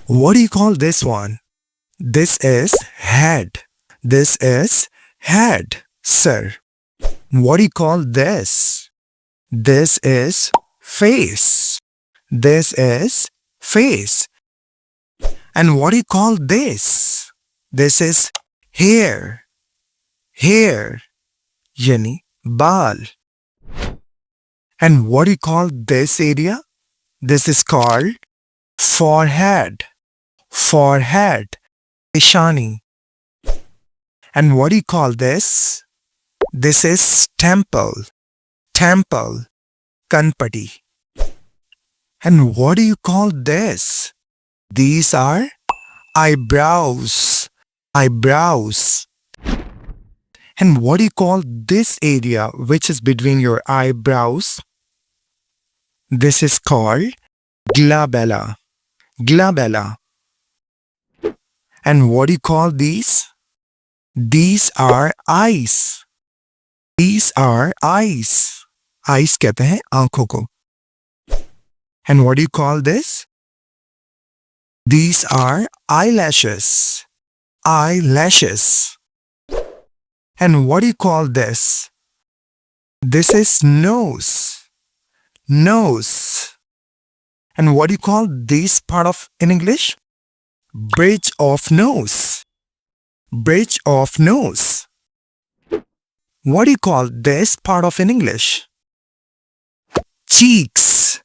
What do you call this one? This is head. This is head, sir. What do you call this? This is face. This is face. And what do you call this? This is hair. Hair. Yani baal. And what do you call this area? This is called forehead. Forehead. Ishani. And what do you call this? This is temple. Temple. Kanpati. And what do you call this? These are eyebrows. Eyebrows. And what do you call this area which is between your eyebrows? This is called glabella. Glabella. And what do you call these? These are eyes. These are eyes. Eyes कहते हैं आंखों को. And what do you call this? These are eyelashes. Eyelashes. And what do you call this? This is nose. Nose. And what do you call this part of in English? Bridge of nose. Bridge of nose. What do you call this part of in English? Cheeks.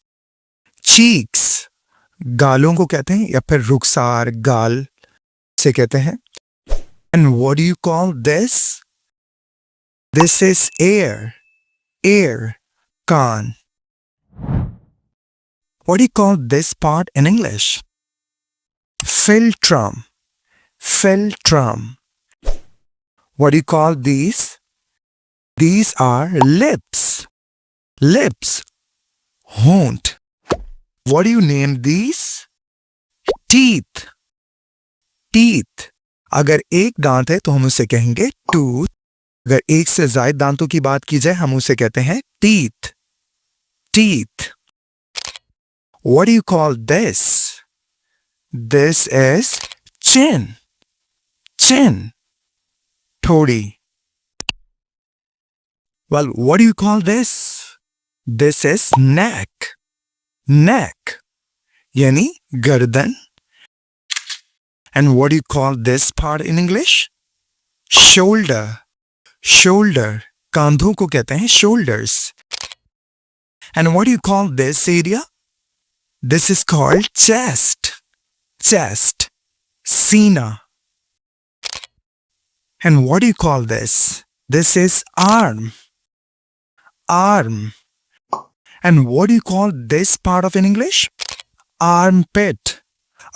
Cheeks. गालों को कहते हैं या फिर रुखसार गाल से कहते हैं. And what do you call this? This is ear. Ear. Kaan. What do you call this part in English? Philtrum. Philtrum. What do you call these? These are lips. Lips. Haunt. What do you name these? Teeth. Teeth. अगर एक दांत है तो हम उसे कहेंगे tooth. अगर एक से ज्यादा दांतों की बात की जाए हम उसे कहते हैं teeth. Teeth. What do you call this? This is chin. Chin. Thodi. Well, what do you call this? This is neck. Neck. Yani gardan. And what do you call this part in English? Shoulder. Shoulder. Kandhon ko kehte hain shoulders. And what do you call this area? This is called chest. Chest. Sina. And what do you call this? This is arm. Arm. And what do you call this part of in English? Armpit.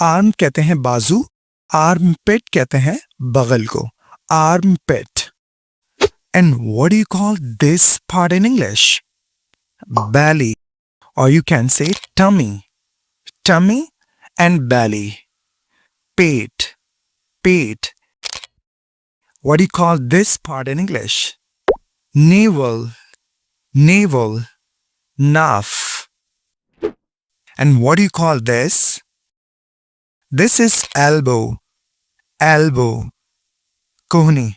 Arm कहते हैं बाजू. Armpit कहते हैं बगल को. Armpit. And what do you call this part in English? Belly. Or you can say tummy. Tummy and belly. Pate. Pate. What do you call this part in English? Navel. Navel. Naaf. And what do you call this? This is elbow. Elbow. Kohni.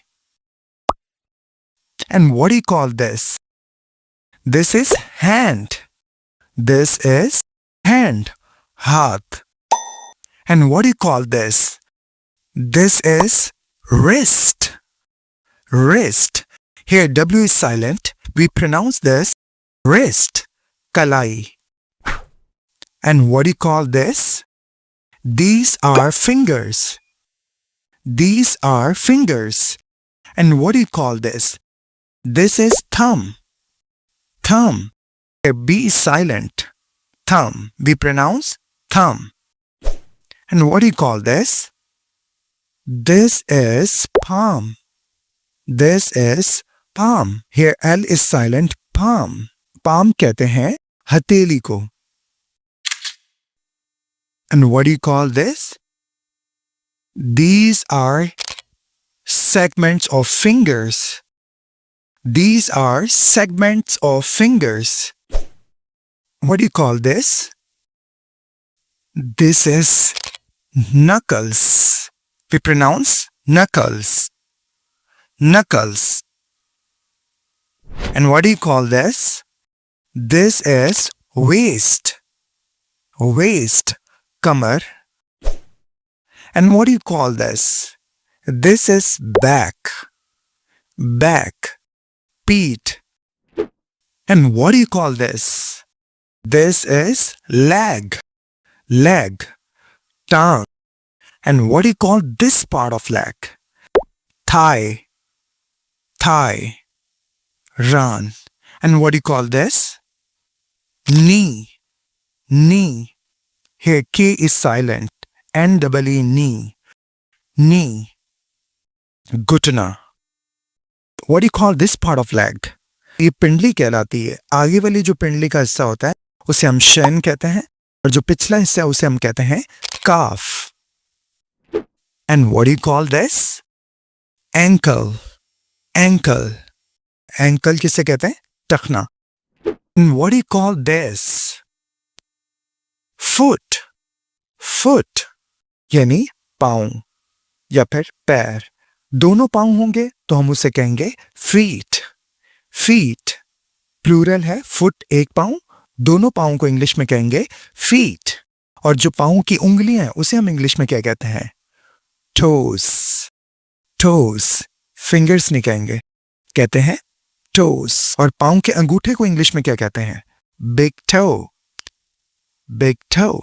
And what do you call this? This is hand. This is hand. Haath. And what do you call this? This is wrist. Wrist. Here W is silent. We pronounce this wrist. Kalai. And what do you call this? These are fingers. These are fingers. And what do you call this? This is thumb. Thumb. Here B is silent. Thumb. We pronounce thumb. And what do you call this? This is palm. This is palm. Here L is silent. Palm. Palm कहते हैं हथेली को. And what do you call this? These are segments of fingers. These are segments of fingers. What do you call this? This is Knuckles. We pronounce knuckles. Knuckles. And what do you call this? This is waist. Waist. Kamar. And what do you call this? This is back. Back. Peat. And what do you call this? This is leg. Leg. Tongue. And what do you call this part of leg? Thigh. Thigh. Run. And what do you call this? Knee. Knee. Here K is silent. N-E-E, knee. Knee. घुटना. What do you call this part of leg? ये पिंडली कहलाती है. आगे वाली जो पिंडली का हिस्सा होता है उसे हम शेन कहते हैं और जो पिछला हिस्सा है उसे हम कहते हैं calf. And what do you call this? Ankle. Ankle. Ankle किसे कहते हैं? टखना. And what do you call this? Foot. Foot. यानी पाँव या फिर पैर. दोनों पाँव होंगे तो हम उसे कहेंगे feet. Feet. प्लूरल है फुट एक पाँव. दोनों पाँव को इंग्लिश में कहेंगे feet. और जो पाँव की उंगलियां हैं उसे हम इंग्लिश में क्या कहते हैं? toes. toes. fingers नहीं कहेंगे, कहते हैं toes. और पाँव के अंगूठे को इंग्लिश में क्या कहते हैं? big toe. Big toe.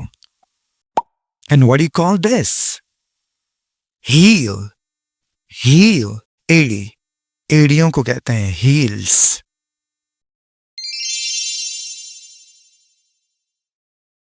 And what do you call this? Heel. Heel. एड़ी. एड़ियों को कहते हैं heels.